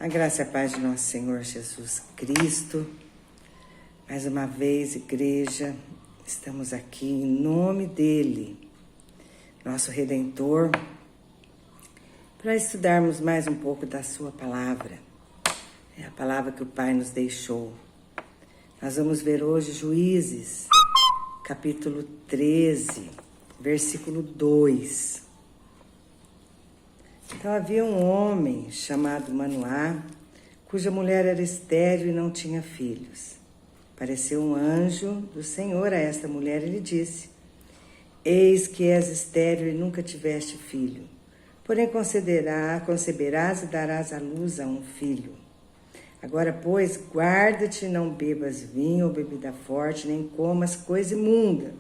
A graça e a paz de nosso Senhor Jesus Cristo. Mais uma vez, igreja, estamos aqui em nome dEle, nosso Redentor, para estudarmos mais um pouco da sua palavra. É a palavra que o Pai nos deixou. Nós vamos ver hoje Juízes, capítulo 13, versículo 2. Então havia um homem chamado Manoá, cuja mulher era estéril e não tinha filhos. Apareceu um anjo do Senhor a esta mulher e lhe disse: Eis que és estéril e nunca tiveste filho, porém conceberás e darás à luz a um filho. Agora, pois, guarda-te e não bebas vinho ou bebida forte, nem comas coisa imunda,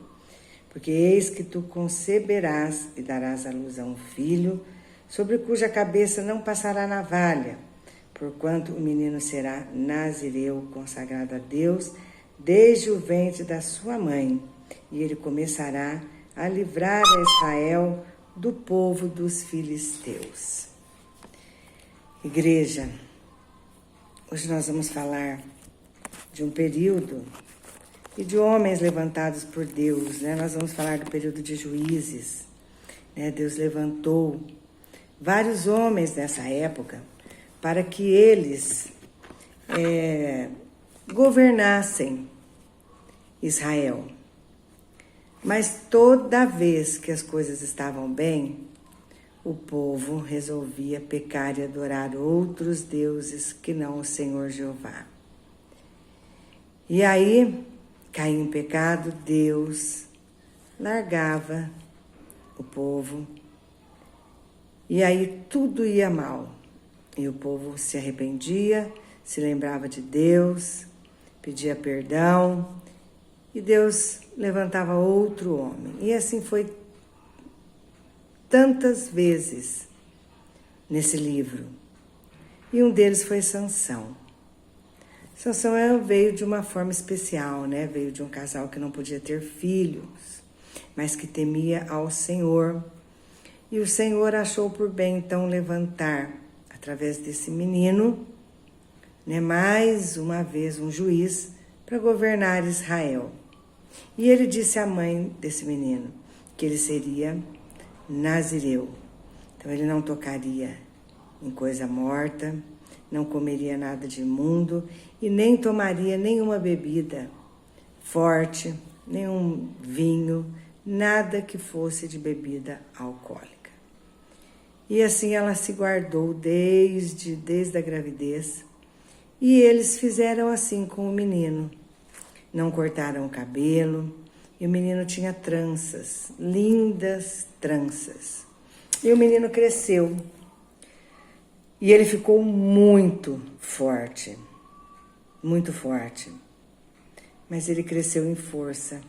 porque eis que tu conceberás e darás à luz a um filho, sobre cuja cabeça não passará navalha, porquanto o menino será nazireu, consagrado a Deus, desde o ventre da sua mãe, e ele começará a livrar a Israel do povo dos filisteus. Igreja, hoje nós vamos falar de um período e de homens levantados por Deus, né? Nós vamos falar do período de Juízes, né? Deus levantou vários homens nessa época para que eles governassem Israel. Mas toda vez que as coisas estavam bem, o povo resolvia pecar e adorar outros deuses que não o Senhor Jeová. E aí, caiu em pecado, Deus largava o povo. E aí tudo ia mal. E o povo se arrependia, se lembrava de Deus, pedia perdão. E Deus levantava outro homem. E assim foi tantas vezes nesse livro. E um deles foi Sansão. Sansão veio de uma forma especial, né? Veio de um casal que não podia ter filhos, mas que temia ao Senhor. E o Senhor achou por bem, então, levantar, através desse menino, né, mais uma vez um juiz para governar Israel. E ele disse à mãe desse menino que ele seria nazireu. Então, ele não tocaria em coisa morta, não comeria nada de imundo e nem tomaria nenhuma bebida forte, nenhum vinho, nada que fosse de bebida alcoólica. E assim ela se guardou desde a gravidez. E eles fizeram assim com o menino. Não cortaram o cabelo. E o menino tinha tranças, lindas tranças. E o menino cresceu. E ele ficou muito forte. Muito forte. Mas ele cresceu em força.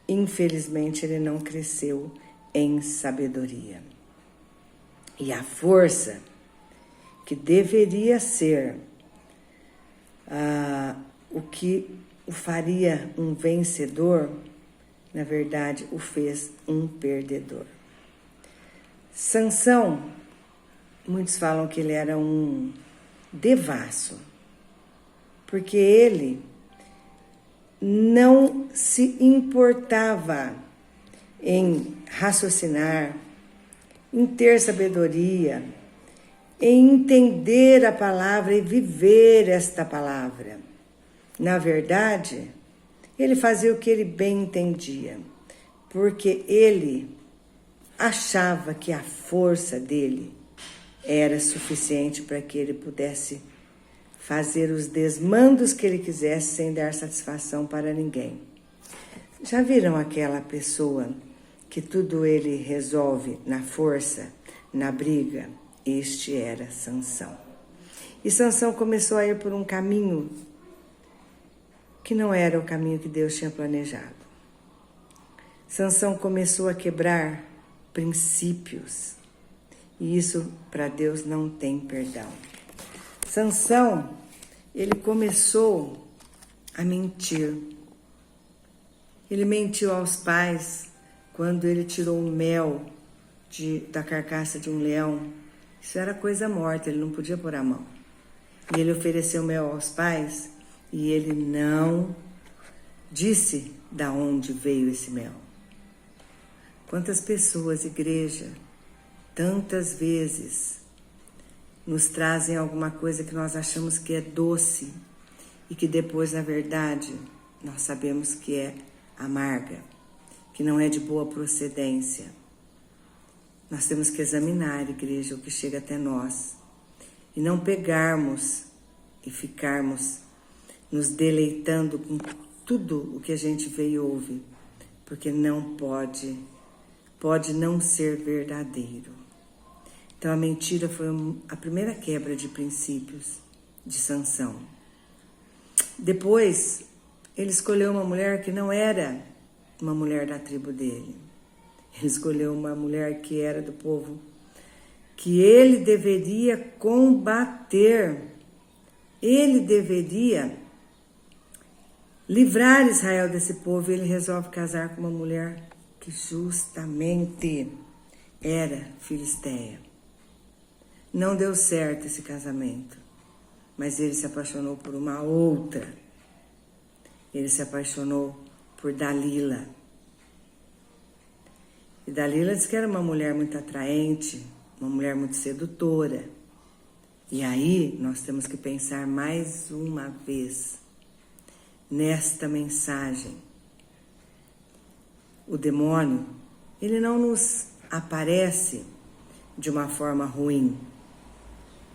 Infelizmente, ele não cresceu em sabedoria. E a força que deveria ser o que o faria um vencedor, na verdade, o fez um perdedor. Sansão, muitos falam que ele era um devasso, porque ele não se importava em raciocinar, em ter sabedoria, em entender a palavra e viver esta palavra. Na verdade, ele fazia o que ele bem entendia, porque ele achava que a força dele era suficiente para que ele pudesse fazer os desmandos que ele quisesse sem dar satisfação para ninguém. Já viram aquela pessoa que tudo ele resolve na força, na briga? Este era Sansão. E Sansão começou a ir por um caminho que não era o caminho que Deus tinha planejado. Sansão começou a quebrar princípios. E isso para Deus não tem perdão. Sansão, ele começou a mentir. Ele mentiu aos pais quando ele tirou o mel da carcaça de um leão. Isso era coisa morta, ele não podia pôr a mão. E ele ofereceu mel aos pais e ele não disse da onde veio esse mel. Quantas pessoas, igreja, tantas vezes nos trazem alguma coisa que nós achamos que é doce e que depois, na verdade, nós sabemos que é amarga, que não é de boa procedência. Nós temos que examinar, igreja, o que chega até nós e não pegarmos e ficarmos nos deleitando com tudo o que a gente vê e ouve, porque não pode não ser verdadeiro. Então a mentira foi a primeira quebra de princípios de Sansão. Depois, ele escolheu uma mulher que não era uma mulher da tribo dele. Ele escolheu uma mulher que era do povo que ele deveria combater. Ele deveria livrar Israel desse povo. E ele resolve casar com uma mulher que justamente era filisteia. Não deu certo esse casamento, mas ele se apaixonou por uma outra. Ele se apaixonou por Dalila. E Dalila disse que era uma mulher muito atraente, uma mulher muito sedutora. E aí nós temos que pensar mais uma vez nesta mensagem. O demônio, ele não nos aparece de uma forma ruim,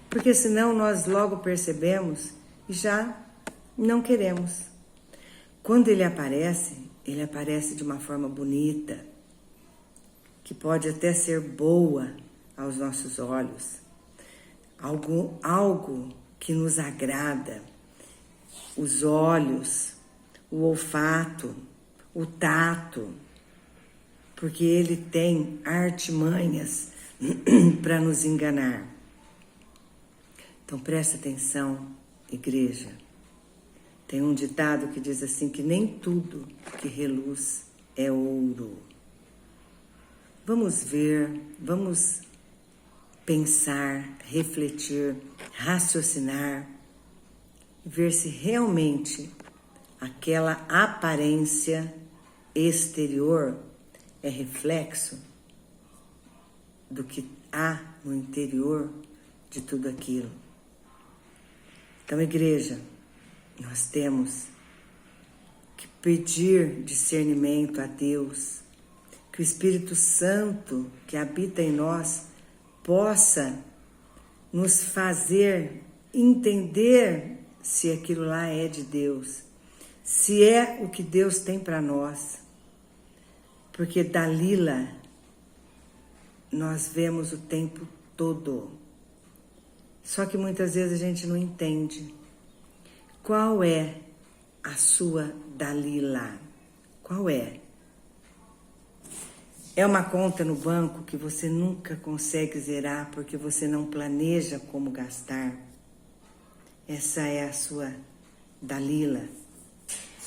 porque senão nós logo percebemos e já não queremos. Quando ele aparece de uma forma bonita, que pode até ser boa aos nossos olhos, algo que nos agrada, os olhos, o olfato, o tato, porque ele tem artimanhas para nos enganar. Então presta atenção, igreja. Tem um ditado que diz assim, que nem tudo que reluz é ouro. Vamos ver, vamos pensar, refletir, raciocinar, ver se realmente aquela aparência exterior é reflexo do que há no interior de tudo aquilo. Então, igreja, nós temos que pedir discernimento a Deus, que o Espírito Santo que habita em nós possa nos fazer entender se aquilo lá é de Deus, se é o que Deus tem para nós. Porque Dalila nós vemos o tempo todo. Só que muitas vezes a gente não entende. Qual é a sua Dalila? Qual é? É uma conta no banco que você nunca consegue zerar porque você não planeja como gastar? Essa é a sua Dalila.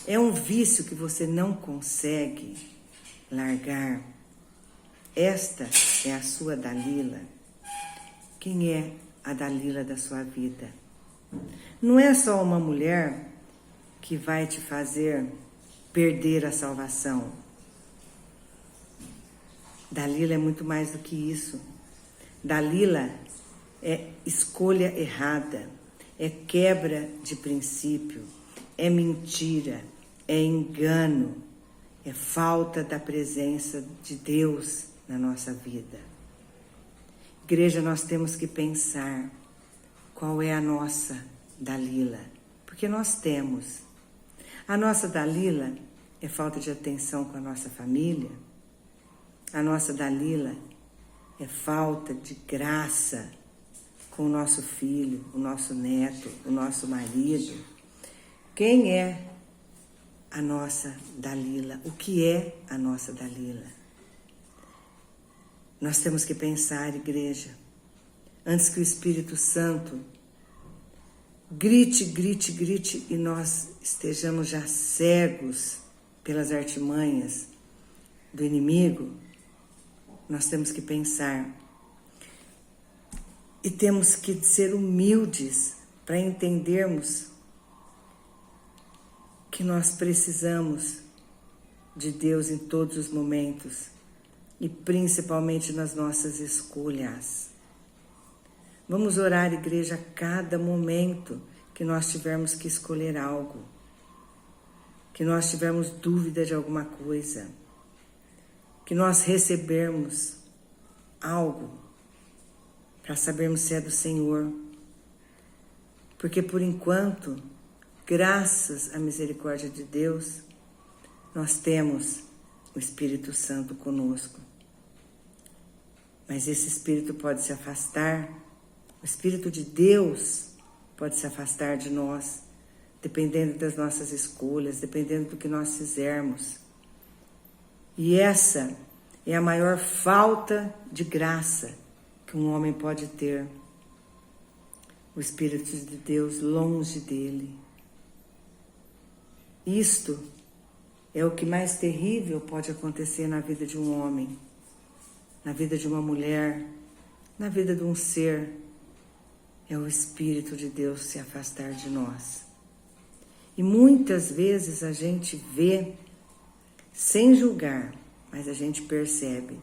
É um vício que você não consegue largar? Esta é a sua Dalila. Quem é a Dalila da sua vida? Não é só uma mulher que vai te fazer perder a salvação. Dalila é muito mais do que isso. Dalila é escolha errada, é quebra de princípio, é mentira, é engano, é falta da presença de Deus na nossa vida. Igreja, nós temos que pensar qual é a nossa Dalila, porque nós temos. A nossa Dalila é falta de atenção com a nossa família. A nossa Dalila é falta de graça com o nosso filho, o nosso neto, o nosso marido. Quem é a nossa Dalila? O que é a nossa Dalila? Nós temos que pensar, igreja, antes que o Espírito Santo grite, grite, grite e nós estejamos já cegos pelas artimanhas do inimigo. Nós temos que pensar e temos que ser humildes para entendermos que nós precisamos de Deus em todos os momentos e principalmente nas nossas escolhas. Vamos orar, igreja, a cada momento que nós tivermos que escolher algo, que nós tivermos dúvida de alguma coisa, que nós recebermos algo para sabermos se é do Senhor. Porque por enquanto, graças à misericórdia de Deus, nós temos o Espírito Santo conosco. Mas esse Espírito pode se afastar, o Espírito de Deus pode se afastar de nós, dependendo das nossas escolhas, dependendo do que nós fizermos. E essa é a maior falta de graça que um homem pode ter. O Espírito de Deus longe dele. Isto é o que mais terrível pode acontecer na vida de um homem, na vida de uma mulher, na vida de um ser. É o Espírito de Deus se afastar de nós. E muitas vezes a gente vê, sem julgar, mas a gente percebe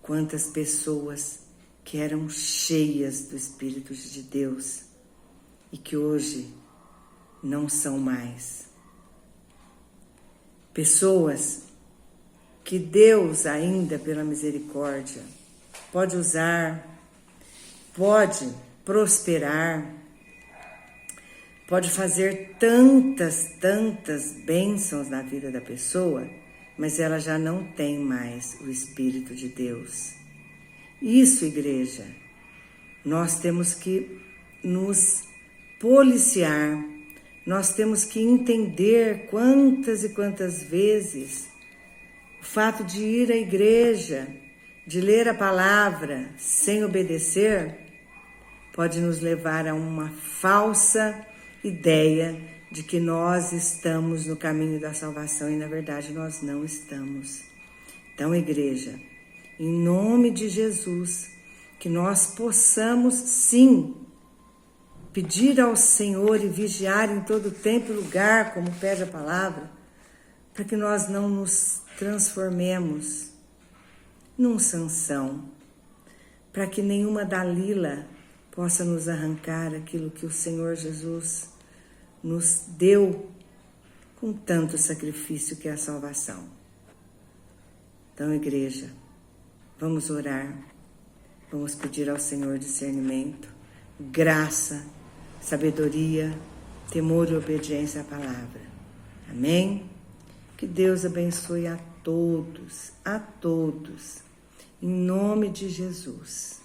quantas pessoas que eram cheias do Espírito de Deus e que hoje não são mais. Pessoas que Deus ainda, pela misericórdia, pode usar, pode prosperar, pode fazer tantas bênçãos na vida da pessoa, mas ela já não tem mais o Espírito de Deus. Isso, igreja, nós temos que nos policiar, nós temos que entender quantas e quantas vezes o fato de ir à igreja, de ler a palavra sem obedecer, pode nos levar a uma falsa ideia de que nós estamos no caminho da salvação e, na verdade, nós não estamos. Então, igreja, em nome de Jesus, que nós possamos, sim, pedir ao Senhor e vigiar em todo tempo e lugar, como pede a palavra, para que nós não nos transformemos num Sansão, para que nenhuma Dalila possa nos arrancar aquilo que o Senhor Jesus nos deu com tanto sacrifício que é a salvação. Então, igreja, vamos orar, vamos pedir ao Senhor discernimento, graça, sabedoria, temor e obediência à palavra. Amém? Que Deus abençoe a todos, em nome de Jesus.